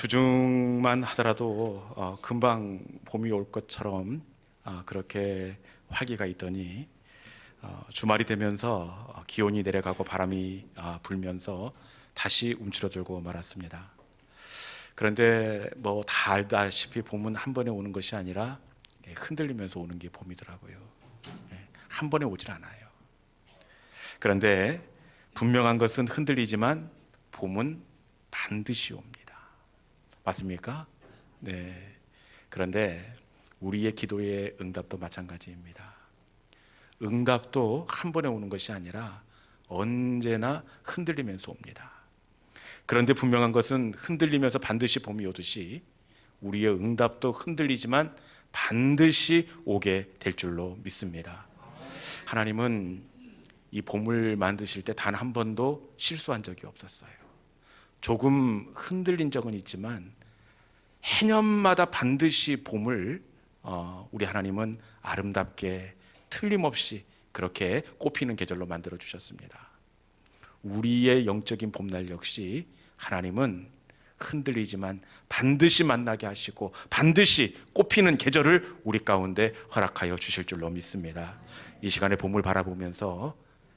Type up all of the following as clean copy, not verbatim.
주중만 하더라도 금방 봄이 올 것처럼 그렇게 활기가 있더니 주말이 되면서 기온이 내려가고 바람이 불면서 다시 움츠러들고 말았습니다. 그런데 뭐 다 알다시피 봄은 한 번에 오는 것이 아니라 흔들리면서 오는 게 봄이더라고요. 한 번에 오질 않아요. 그런데 분명한 것은 흔들리지만 봄은 반드시 옵니다. 맞습니까? 네. 그런데 우리의 기도의 응답도 마찬가지입니다. 응답도 한 번에 오는 것이 아니라 언제나 흔들리면서 옵니다. 그런데 분명한 것은 흔들리면서 반드시 봄이 오듯이 우리의 응답도 흔들리지만 반드시 오게 될 줄로 믿습니다. 하나님은 이 봄을 만드실 때 단 한 번도 실수한 적이 없었어요. 조금 흔들린 적은 있지만 해년마다 반드시 봄을 우리 하나님은 아름답게 틀림없이 그렇게 꽃피는 계절로 만들어 주셨습니다. 우리의 영적인 봄날 역시 하나님은 흔들리지만 반드시 만나게 하시고 반드시 꽃피는 계절을 우리 가운데 허락하여 주실 줄로 믿습니다. 이 시간에 봄을 바라보면서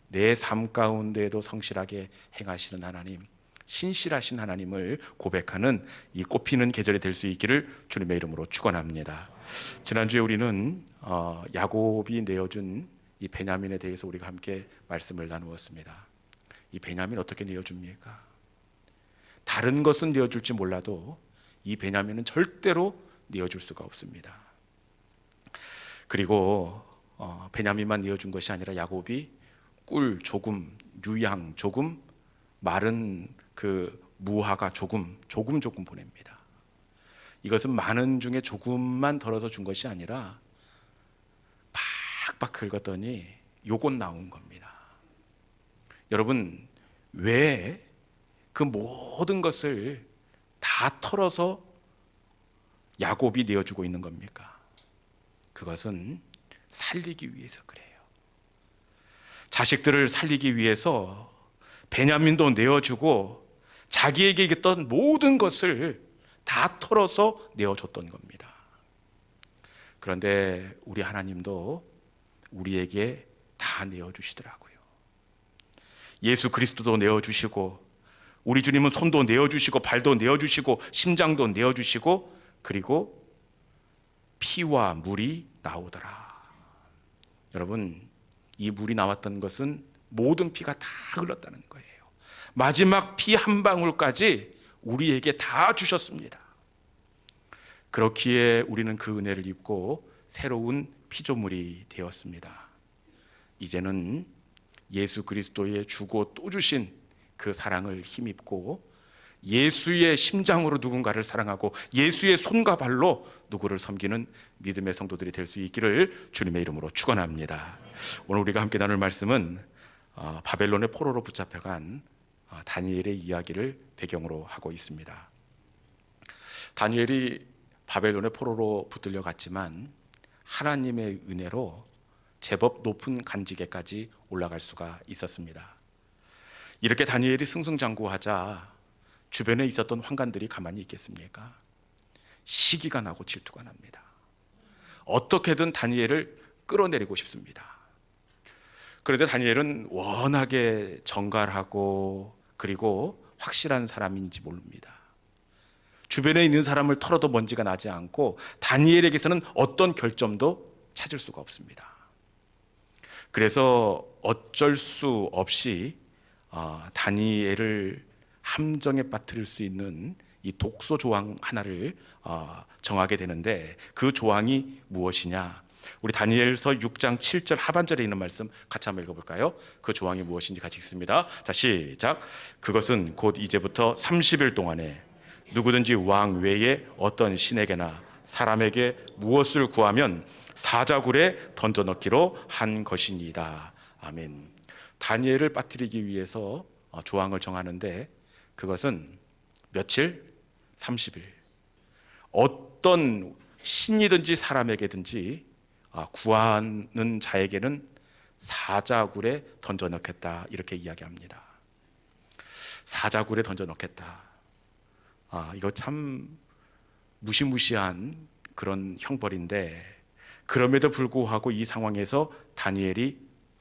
내 삶 가운데에도 성실하게 행하시는 하나님, 신실하신 하나님을 고백하는 이 꽃피는 계절이 될 수 있기를 주님의 이름으로 축원합니다. 지난주에 우리는 야곱이 내어준 이 베냐민에 대해서 우리가 함께 말씀을 나누었습니다. 이 베냐민 어떻게 내어줍니까? 다른 것은 내어줄지 몰라도 이 베냐민은 절대로 내어줄 수가 없습니다. 그리고 베냐민만 내어준 것이 아니라 야곱이 꿀 조금, 유향 조금, 마른 그 무화과 조금 보냅니다. 이것은 많은 중에 조금만 덜어서 준 것이 아니라 팍팍 긁었더니 요것 나온 겁니다. 여러분, 왜 그 모든 것을 다 털어서 야곱이 내어주고 있는 겁니까? 그것은 살리기 위해서 그래요. 자식들을 살리기 위해서 베냐민도 내어주고 자기에게 있던 모든 것을 다 털어서 내어줬던 겁니다. 그런데 우리 하나님도 우리에게 다 내어주시더라고요. 예수 그리스도도 내어주시고 우리 주님은 손도 내어주시고 발도 내어주시고 심장도 내어주시고 그리고 피와 물이 나오더라. 여러분, 이 물이 나왔던 것은 모든 피가 다 흘렀다는 거예요. 마지막 피 한 방울까지 우리에게 다 주셨습니다. 그렇기에 우리는 그 은혜를 입고 새로운 피조물이 되었습니다. 이제는 예수 그리스도의 주고 또 주신 그 사랑을 힘입고 예수의 심장으로 누군가를 사랑하고 예수의 손과 발로 누구를 섬기는 믿음의 성도들이 될 수 있기를 주님의 이름으로 축원합니다. 오늘 우리가 함께 나눌 말씀은 바벨론의 포로로 붙잡혀간 다니엘의 이야기를 배경으로 하고 있습니다. 다니엘이 바벨론의 포로로 붙들려 갔지만 하나님의 은혜로 제법 높은 간직에까지 올라갈 수가 있었습니다. 이렇게 다니엘이 승승장구하자 주변에 있었던 환관들이 가만히 있겠습니까? 시기가 나고 질투가 납니다. 어떻게든 다니엘을 끌어내리고 싶습니다. 그런데 다니엘은 워낙에 정갈하고 그리고 확실한 사람인지 모릅니다. 주변에 있는 사람을 털어도 먼지가 나지 않고 다니엘에게서는 어떤 결점도 찾을 수가 없습니다. 그래서 어쩔 수 없이 다니엘을 함정에 빠뜨릴 수 있는 이 독소 조항 하나를 정하게 되는데 그 조항이 무엇이냐? 우리 다니엘서 6장 7절 하반절에 있는 말씀 같이 한번 읽어볼까요? 그 조항이 무엇인지 같이 읽습니다. 자, 시작. 그것은 곧 이제부터 30일 동안에 누구든지 왕 외에 어떤 신에게나 사람에게 무엇을 구하면 사자굴에 던져넣기로 한 것이니이다. 아멘. 다니엘을 빠뜨리기 위해서 조항을 정하는데 그것은 며칠? 30일. 어떤 신이든지 사람에게든지 구하는 자에게는 사자굴에 던져넣겠다 이렇게 이야기합니다. 사자굴에 던져넣겠다. 이거 참 무시무시한 그런 형벌인데, 그럼에도 불구하고 이 상황에서 다니엘이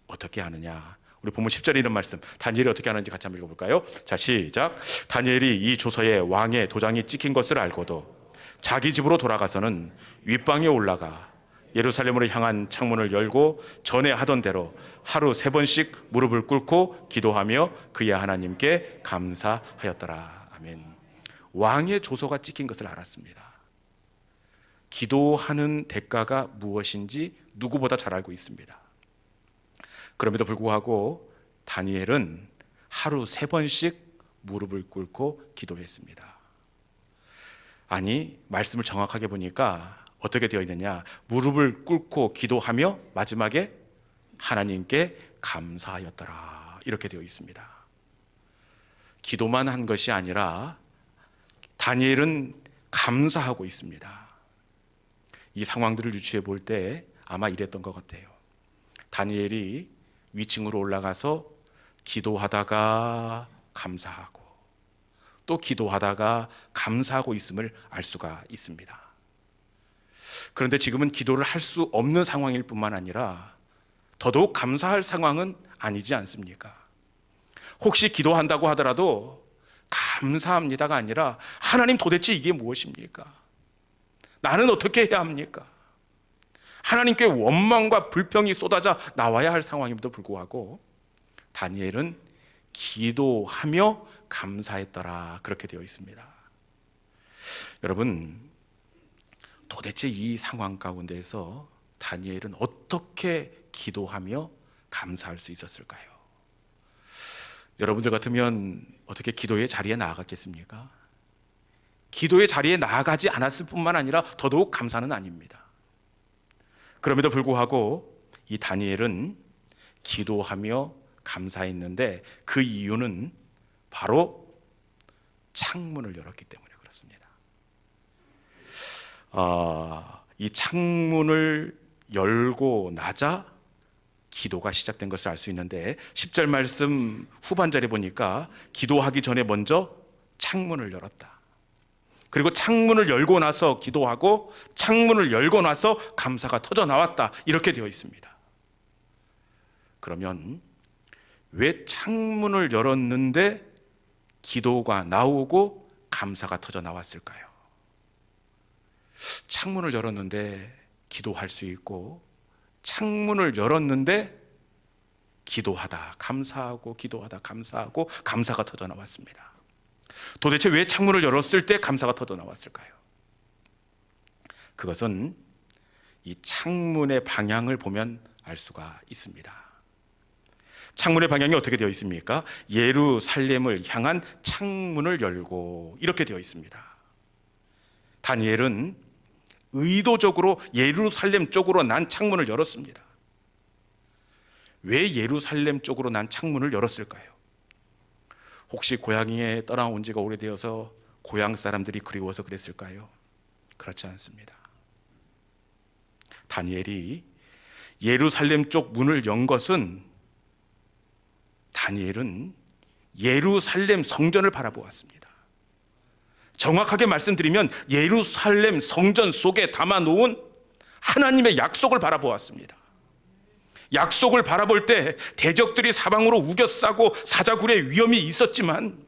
어떻게 하느냐. 우리 본문 10절에 이런 말씀, 다니엘이 어떻게 하는지 같이 한번 읽어볼까요? 자, 시작. 다니엘이 이 조서에 왕의 도장이 찍힌 것을 알고도 자기 집으로 돌아가서는 윗방에 올라가 예루살렘으로 향한 창문을 열고 전에 하던 대로 하루 3번씩 무릎을 꿇고 기도하며 그의 하나님께 감사하였더라. 아멘. 왕의 조서가 찍힌 것을 알았습니다. 기도하는 대가가 무엇인지 누구보다 잘 알고 있습니다. 그럼에도 불구하고 다니엘은 하루 3번씩 무릎을 꿇고 기도했습니다. 아니, 말씀을 정확하게 보니까 어떻게 되어 있느냐, 무릎을 꿇고 기도하며 마지막에 하나님께 감사하였더라, 이렇게 되어 있습니다. 기도만 한 것이 아니라 다니엘은 감사하고 있습니다. 이 상황들을 유추해 볼 때 아마 이랬던 것 같아요. 다니엘이 위층으로 올라가서 기도하다가 감사하고 또 기도하다가 감사하고 있음을 알 수가 있습니다. 그런데 지금은 기도를 할 수 없는 상황일 뿐만 아니라 더더욱 감사할 상황은 아니지 않습니까? 혹시 기도한다고 하더라도 감사합니다가 아니라 하나님, 도대체 이게 무엇입니까? 나는 어떻게 해야 합니까? 하나님께 원망과 불평이 쏟아져 나와야 할 상황임에도 불구하고 다니엘은 기도하며 감사했더라, 그렇게 되어 있습니다. 여러분, 도대체 이 상황 가운데서 다니엘은 어떻게 기도하며 감사할 수 있었을까요? 여러분들 같으면 어떻게 기도의 자리에 나아갔겠습니까? 기도의 자리에 나아가지 않았을 뿐만 아니라 더더욱 감사는 아닙니다. 그럼에도 불구하고 이 다니엘은 기도하며 감사했는데 그 이유는 바로 창문을 열었기 때문에 그렇습니다. 이 창문을 열고 나자 기도가 시작된 것을 알 수 있는데 10절 말씀 후반절에 보니까 기도하기 전에 먼저 창문을 열었다. 그리고 창문을 열고 나서 기도하고 창문을 열고 나서 감사가 터져 나왔다, 이렇게 되어 있습니다. 그러면 왜 창문을 열었는데 기도가 나오고 감사가 터져 나왔을까요? 창문을 열었는데 기도할 수 있고 창문을 열었는데 기도하다 감사하고 기도하다 감사하고 감사가 터져 나왔습니다. 도대체 왜 창문을 열었을 때 감사가 터져 나왔을까요? 그것은 이 창문의 방향을 보면 알 수가 있습니다. 창문의 방향이 어떻게 되어 있습니까? 예루살렘을 향한 창문을 열고, 이렇게 되어 있습니다. 다니엘은 의도적으로 예루살렘 쪽으로 난 창문을 열었습니다. 왜 예루살렘 쪽으로 난 창문을 열었을까요? 혹시 고향에 떠나온 지가 오래되어서 고향 사람들이 그리워서 그랬을까요? 그렇지 않습니다. 다니엘이 예루살렘 쪽 문을 연 것은 다니엘은 예루살렘 성전을 바라보았습니다. 정확하게 말씀드리면 예루살렘 성전 속에 담아놓은 하나님의 약속을 바라보았습니다. 약속을 바라볼 때 대적들이 사방으로 우겨싸고 사자굴의 위험이 있었지만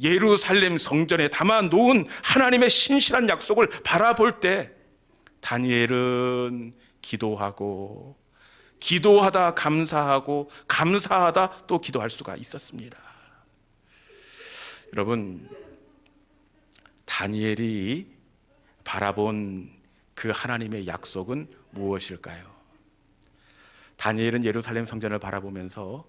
예루살렘 성전에 담아놓은 하나님의 신실한 약속을 바라볼 때 다니엘은 기도하고 기도하다 감사하고 감사하다 또 기도할 수가 있었습니다. 여러분, 다니엘이 바라본 그 하나님의 약속은 무엇일까요? 다니엘은 예루살렘 성전을 바라보면서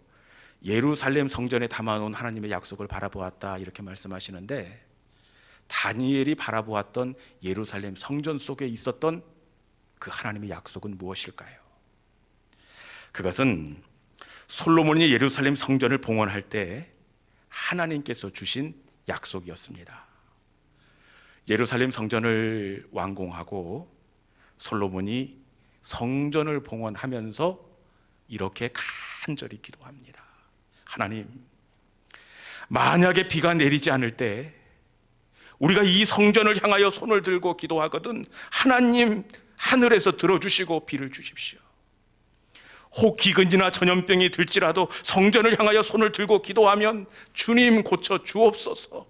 예루살렘 성전에 담아놓은 하나님의 약속을 바라보았다, 이렇게 말씀하시는데 다니엘이 바라보았던 예루살렘 성전 속에 있었던 그 하나님의 약속은 무엇일까요? 그것은 솔로몬이 예루살렘 성전을 봉헌할 때 하나님께서 주신 약속이었습니다. 예루살렘 성전을 완공하고 솔로몬이 성전을 봉헌하면서 이렇게 간절히 기도합니다. 하나님, 만약에 비가 내리지 않을 때 우리가 이 성전을 향하여 손을 들고 기도하거든 하나님 하늘에서 들어주시고 비를 주십시오. 혹 기근이나 전염병이 들지라도 성전을 향하여 손을 들고 기도하면 주님 고쳐 주옵소서.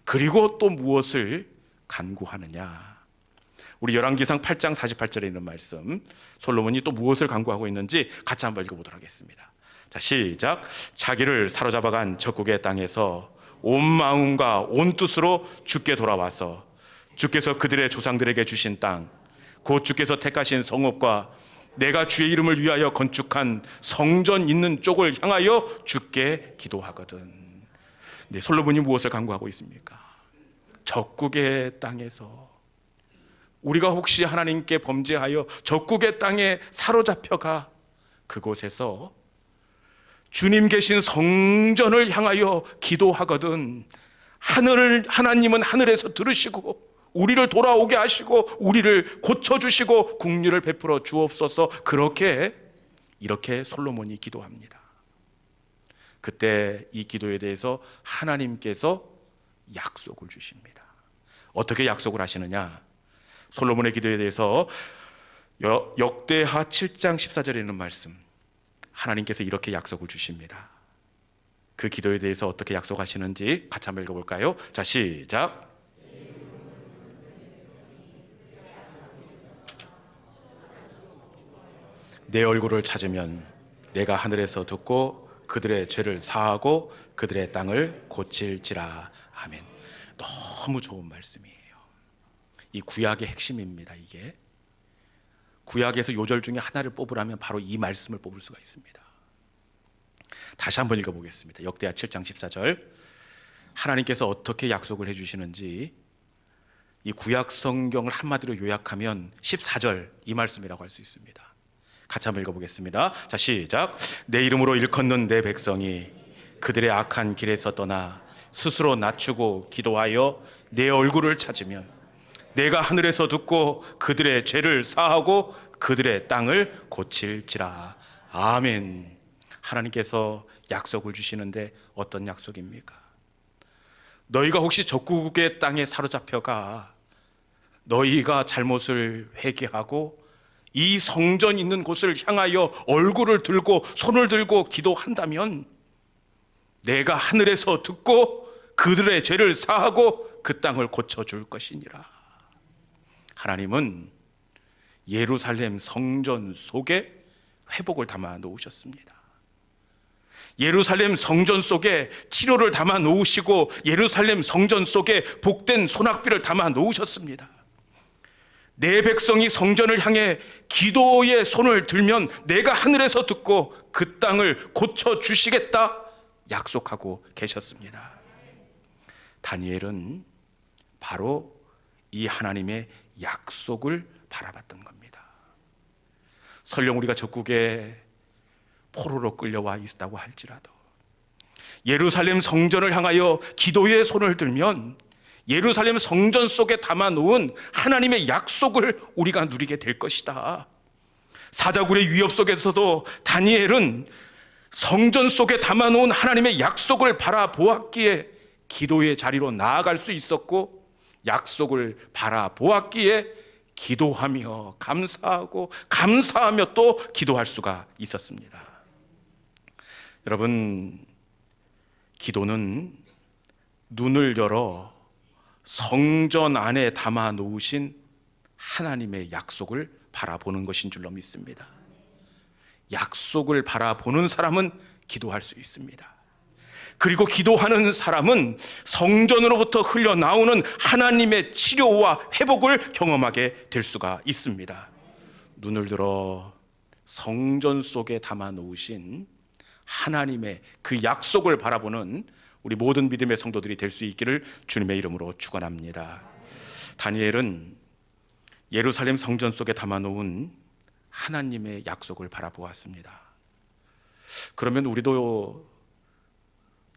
그리고 또 무엇을 간구하느냐? 우리 열왕기상 8장 48절에 있는 말씀, 솔로몬이 또 무엇을 간구하고 있는지 같이 한번 읽어보도록 하겠습니다. 자, 시작. 자기를 사로잡아간 적국의 땅에서 온 마음과 온 뜻으로 주께 돌아와서 주께서 그들의 조상들에게 주신 땅, 곧 주께서 택하신 성읍과 내가 주의 이름을 위하여 건축한 성전 있는 쪽을 향하여 주께 기도하거든. 네, 솔로몬이 무엇을 간구하고 있습니까? 적국의 땅에서, 우리가 혹시 하나님께 범죄하여 적국의 땅에 사로잡혀가 그곳에서 주님 계신 성전을 향하여 기도하거든 하나님은 하늘에서 들으시고 우리를 돌아오게 하시고 우리를 고쳐주시고 긍휼을 베풀어 주옵소서. 이렇게 솔로몬이 기도합니다. 그때 이 기도에 대해서 하나님께서 약속을 주십니다. 어떻게 약속을 하시느냐? 솔로몬의 기도에 대해서 역대하 7장 14절에 있는 말씀, 하나님께서 이렇게 약속을 주십니다. 그 기도에 대해서 어떻게 약속하시는지 같이 한번 읽어볼까요? 자, 시작. 내 얼굴을 찾으면 내가 하늘에서 듣고 그들의 죄를 사하고 그들의 땅을 고칠지라. 아멘. 너무 좋은 말씀이에요. 이 구약의 핵심입니다. 이게 구약에서 요절 중에 하나를 뽑으라면 바로 이 말씀을 뽑을 수가 있습니다. 다시 한번 읽어보겠습니다. 역대하 7장 14절, 하나님께서 어떻게 약속을 해주시는지 이 구약 성경을 한마디로 요약하면 14절 이 말씀이라고 할 수 있습니다. 같이 한번 읽어보겠습니다. 자, 시작. 내 이름으로 일컫는 내 백성이 그들의 악한 길에서 떠나 스스로 낮추고 기도하여 내 얼굴을 찾으면 내가 하늘에서 듣고 그들의 죄를 사하고 그들의 땅을 고칠지라. 아멘. 하나님께서 약속을 주시는데 어떤 약속입니까? 너희가 혹시 적국의 땅에 사로잡혀가 너희가 잘못을 회개하고 이 성전 있는 곳을 향하여 얼굴을 들고 손을 들고 기도한다면 내가 하늘에서 듣고 그들의 죄를 사하고 그 땅을 고쳐줄 것이니라. 하나님은 예루살렘 성전 속에 회복을 담아 놓으셨습니다. 예루살렘 성전 속에 치료를 담아 놓으시고 예루살렘 성전 속에 복된 손학비를 담아 놓으셨습니다. 내 백성이 성전을 향해 기도의 손을 들면 내가 하늘에서 듣고 그 땅을 고쳐주시겠다 약속하고 계셨습니다. 다니엘은 바로 이 하나님의 약속을 바라봤던 겁니다. 설령 우리가 적국에 포로로 끌려와 있다고 할지라도 예루살렘 성전을 향하여 기도의 손을 들면 예루살렘 성전 속에 담아놓은 하나님의 약속을 우리가 누리게 될 것이다. 사자굴의 위협 속에서도 다니엘은 성전 속에 담아놓은 하나님의 약속을 바라보았기에 기도의 자리로 나아갈 수 있었고, 약속을 바라보았기에 기도하며 감사하고 감사하며 또 기도할 수가 있었습니다. 여러분, 기도는 눈을 열어 성전 안에 담아 놓으신 하나님의 약속을 바라보는 것인 줄로 믿습니다. 약속을 바라보는 사람은 기도할 수 있습니다. 그리고 기도하는 사람은 성전으로부터 흘러나오는 하나님의 치료와 회복을 경험하게 될 수가 있습니다. 눈을 들어 성전 속에 담아 놓으신 하나님의 그 약속을 바라보는 우리 모든 믿음의 성도들이 될 수 있기를 주님의 이름으로 축원합니다. 다니엘은 예루살렘 성전 속에 담아놓은 하나님의 약속을 바라보았습니다. 그러면 우리도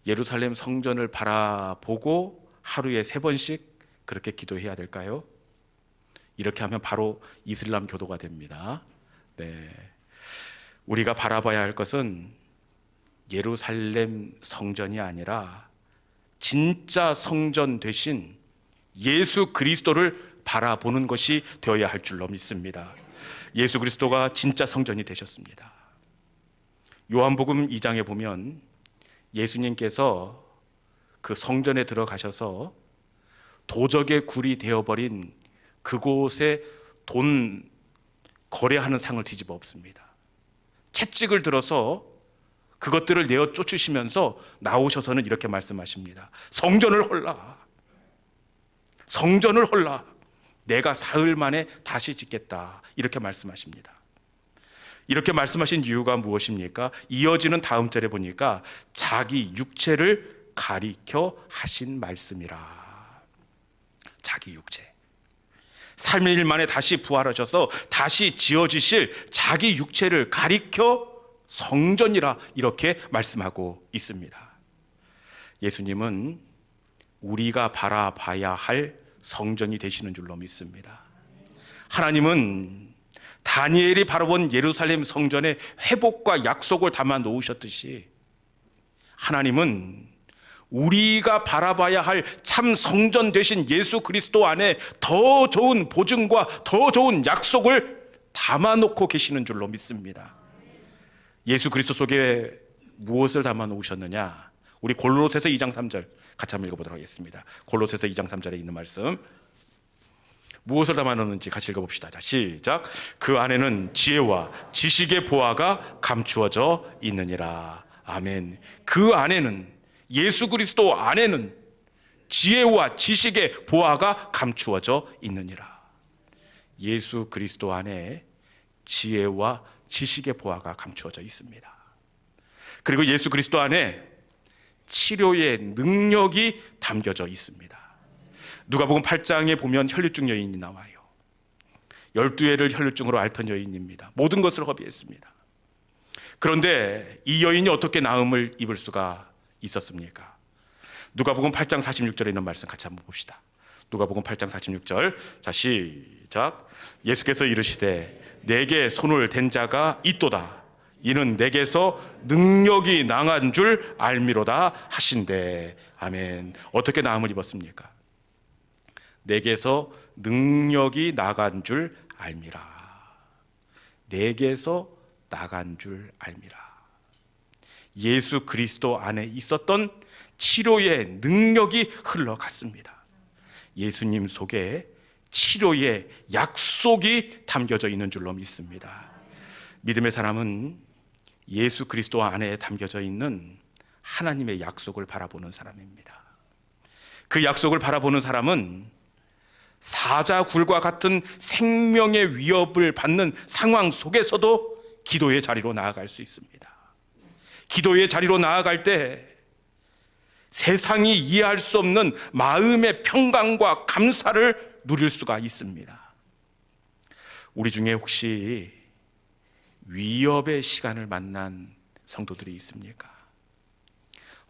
예루살렘 성전을 바라보고 하루에 3번씩 그렇게 기도해야 될까요? 이렇게 하면 바로 이슬람 교도가 됩니다. 네. 우리가 바라봐야 할 것은 예루살렘 성전이 아니라 진짜 성전 되신 예수 그리스도를 바라보는 것이 되어야 할 줄로 믿습니다. 예수 그리스도가 진짜 성전이 되셨습니다. 요한복음 2장에 보면 예수님께서 그 성전에 들어가셔서 도적의 굴이 되어버린 그곳에 돈 거래하는 상을 뒤집어 엎습니다. 채찍을 들어서 그것들을 내어 쫓으시면서 나오셔서는 이렇게 말씀하십니다. 성전을 헐라, 성전을 헐라, 내가 사흘 만에 다시 짓겠다, 이렇게 말씀하십니다. 이렇게 말씀하신 이유가 무엇입니까? 이어지는 다음 절에 보니까 자기 육체를 가리켜 하신 말씀이라. 자기 육체, 3일 만에 다시 부활하셔서 다시 지어지실 자기 육체를 가리켜 성전이라, 이렇게 말씀하고 있습니다. 예수님은 우리가 바라봐야 할 성전이 되시는 줄로 믿습니다. 하나님은 다니엘이 바라본 예루살렘 성전의 회복과 약속을 담아 놓으셨듯이 하나님은 우리가 바라봐야 할 참 성전 되신 예수 그리스도 안에 더 좋은 보증과 더 좋은 약속을 담아 놓고 계시는 줄로 믿습니다. 예수 그리스도 속에 무엇을 담아 놓으셨느냐? 우리 골로새서 2장 3절 같이 한번 읽어보도록 하겠습니다. 골로새서 2장 3절에 있는 말씀, 무엇을 담아 놓는지 같이 읽어봅시다. 자, 시작. 그 안에는 지혜와 지식의 보화가 감추어져 있느니라. 아멘. 그 안에는, 예수 그리스도 안에는 지혜와 지식의 보화가 감추어져 있느니라. 예수 그리스도 안에 지혜와 지식의 보화가 감추어져 있습니다. 그리고 예수 그리스도 안에 치료의 능력이 담겨져 있습니다. 누가복음 8장에 보면 혈류증 여인이 나와요. 12회를 혈류증으로 앓던 여인입니다. 모든 것을 허비했습니다. 그런데 이 여인이 어떻게 나음을 입을 수가 있었습니까? 누가복음 8장 46절에 있는 말씀 같이 한번 봅시다. 누가복음 8장 46절, 자, 시작. 예수께서 이르시되 내게 손을 댄 자가 있도다. 이는 내게서 능력이 나간 줄 알미로다 하신대. 아멘. 어떻게 나음을 입었습니까? 내게서 능력이 나간 줄 알미라. 내게서 나간 줄 알미라. 예수 그리스도 안에 있었던 치료의 능력이 흘러갔습니다. 예수님 속에 치료의 약속이 담겨져 있는 줄로 믿습니다. 믿음의 사람은 예수 그리스도 안에 담겨져 있는 하나님의 약속을 바라보는 사람입니다. 그 약속을 바라보는 사람은 사자굴과 같은 생명의 위협을 받는 상황 속에서도 기도의 자리로 나아갈 수 있습니다. 기도의 자리로 나아갈 때 세상이 이해할 수 없는 마음의 평강과 감사를 누릴 수가 있습니다. 우리 중에 혹시 위협의 시간을 만난 성도들이 있습니까?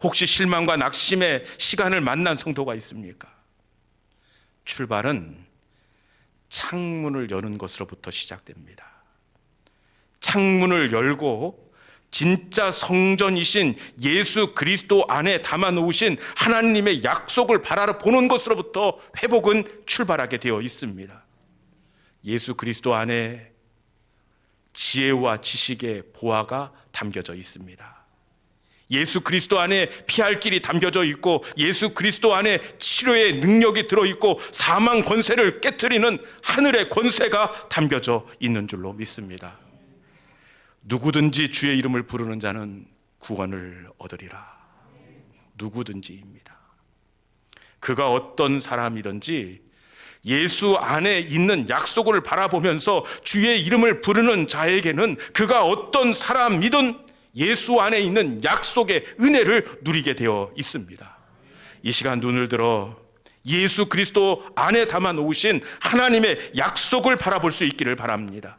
혹시 실망과 낙심의 시간을 만난 성도가 있습니까? 출발은 창문을 여는 것으로부터 시작됩니다. 창문을 열고 진짜 성전이신 예수 그리스도 안에 담아 놓으신 하나님의 약속을 바라보는 것으로부터 회복은 출발하게 되어 있습니다. 예수 그리스도 안에 지혜와 지식의 보화가 담겨져 있습니다. 예수 그리스도 안에 피할 길이 담겨져 있고, 예수 그리스도 안에 치료의 능력이 들어있고, 사망 권세를 깨트리는 하늘의 권세가 담겨져 있는 줄로 믿습니다. 누구든지 주의 이름을 부르는 자는 구원을 얻으리라. 누구든지입니다. 그가 어떤 사람이든지 예수 안에 있는 약속을 바라보면서 주의 이름을 부르는 자에게는 그가 어떤 사람이든 예수 안에 있는 약속의 은혜를 누리게 되어 있습니다. 이 시간 눈을 들어 예수 그리스도 안에 담아 놓으신 하나님의 약속을 바라볼 수 있기를 바랍니다.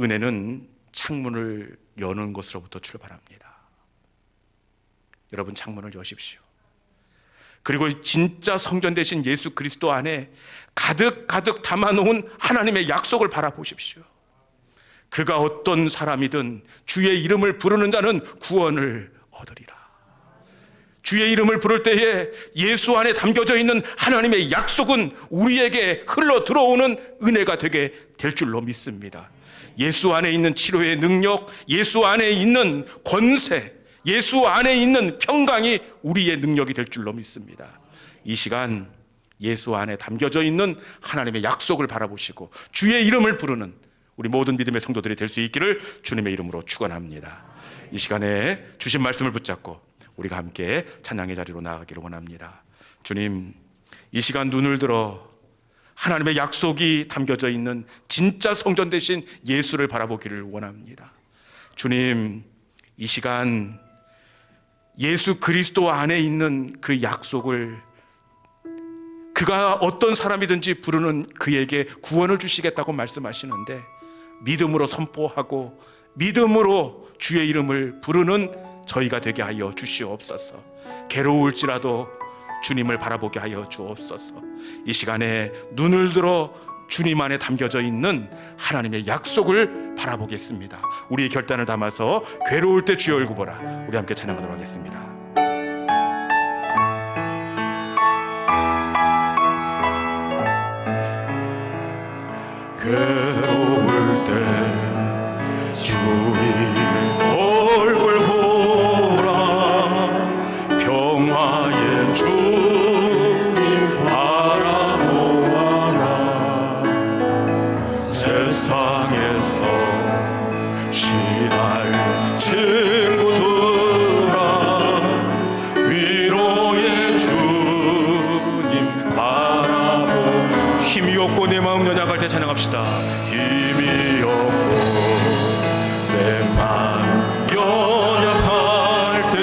은혜는 창문을 여는 것으로부터 출발합니다. 여러분, 창문을 여십시오. 그리고 진짜 성전 되신 예수 그리스도 안에 가득 담아놓은 하나님의 약속을 바라보십시오. 그가 어떤 사람이든 주의 이름을 부르는 자는 구원을 얻으리라. 주의 이름을 부를 때에 예수 안에 담겨져 있는 하나님의 약속은 우리에게 흘러 들어오는 은혜가 되게 될 줄로 믿습니다. 예수 안에 있는 치료의 능력, 예수 안에 있는 권세, 예수 안에 있는 평강이 우리의 능력이 될 줄로 믿습니다. 이 시간 예수 안에 담겨져 있는 하나님의 약속을 바라보시고 주의 이름을 부르는 우리 모든 믿음의 성도들이 될 수 있기를 주님의 이름으로 축원합니다. 이 시간에 주신 말씀을 붙잡고 우리가 함께 찬양의 자리로 나아가기를 원합니다. 주님, 이 시간 눈을 들어 하나님의 약속이 담겨져 있는 진짜 성전 되신 예수를 바라보기를 원합니다. 주님, 이 시간 예수 그리스도 안에 있는 그 약속을 그가 어떤 사람이든지 부르는 그에게 구원을 주시겠다고 말씀하시는데 믿음으로 선포하고 믿음으로 주의 이름을 부르는 저희가 되게 하여 주시옵소서. 괴로울지라도 주님을 바라보게 하여 주옵소서. 이 시간에 눈을 들어 주님 안에 담겨져 있는 하나님의 약속을 바라보겠습니다. 우리의 결단을 담아서 괴로울 때 주의 얼굴 보라. 우리 함께 찬양하도록 하겠습니다. 괴로울 때 주님의 얼굴 보라. 평화의 주님 바라보아라. 세상에서 시달린 친구들아, 위로의 주님 바라보. 힘이 없고 내 마음 연약할 때 찬양합시다. 힘이 없고 내 마음 연약할 때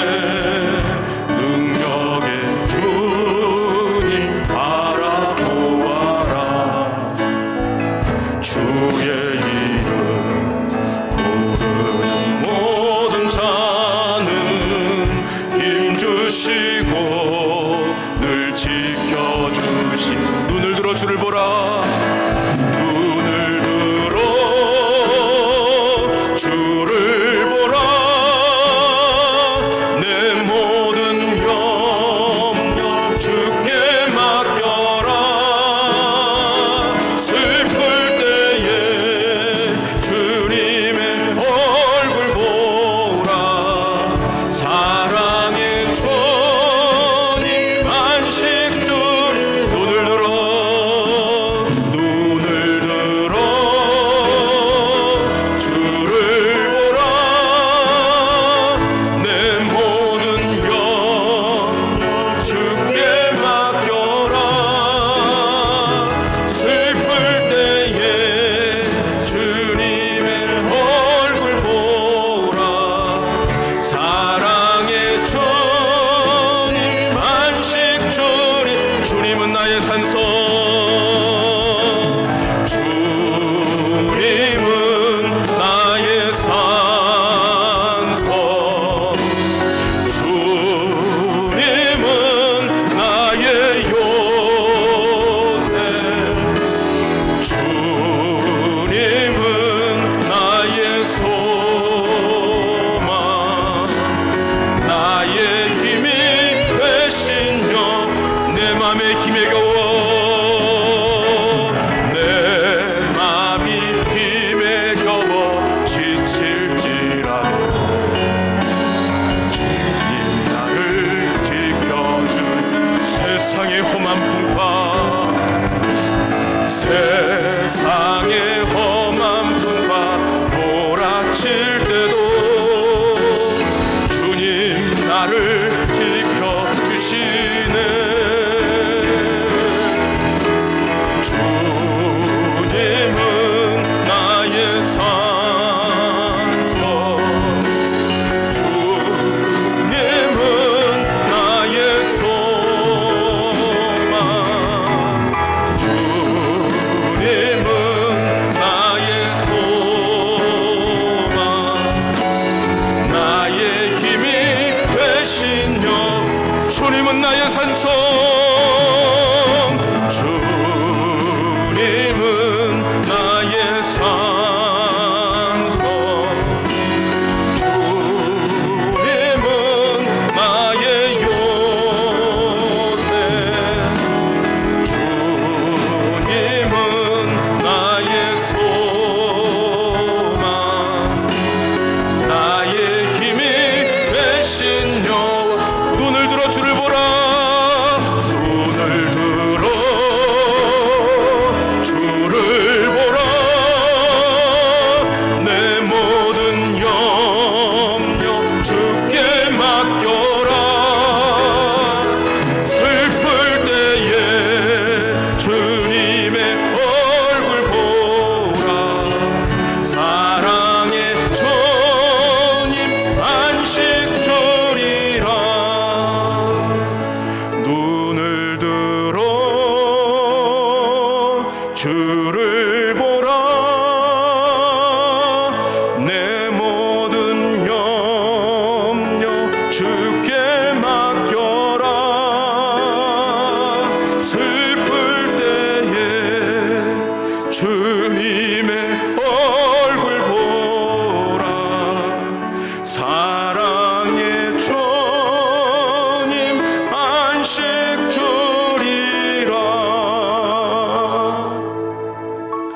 능력의 주님 바라보아라. 주의 이름 부르는 모든 자는 힘주시고 늘 지켜주시. 눈을 들어 주를 보라. 눈을 들어 주를 보라. 내 모든 염려 주께 맡겨라. 슬플 때에 주님의 얼굴 보라. 사랑의 주님 안식 주. 눈을 들어 주를 보라. 내 모든 염려 주께 맡겨라. 슬플 때에 주님의 얼굴 보라. 사랑의 주님 안식 주님. 주님은 나의 산소. 주님은 나의 산소. 주님은 나의 요새. 주님은 나의 소망. 나의 힘이 되신 여. 내 맘에 힘에 겨워. 내 맘이 힘에 겨워 지칠지라도 주님 나를 지켜주시. 세상의 험한 풍파, 세상의 험한 풍파 몰아칠 때도 주님 나를 지켜주시네. 주님은 나의 산소. 주님은 나의 소망. 주님은 사랑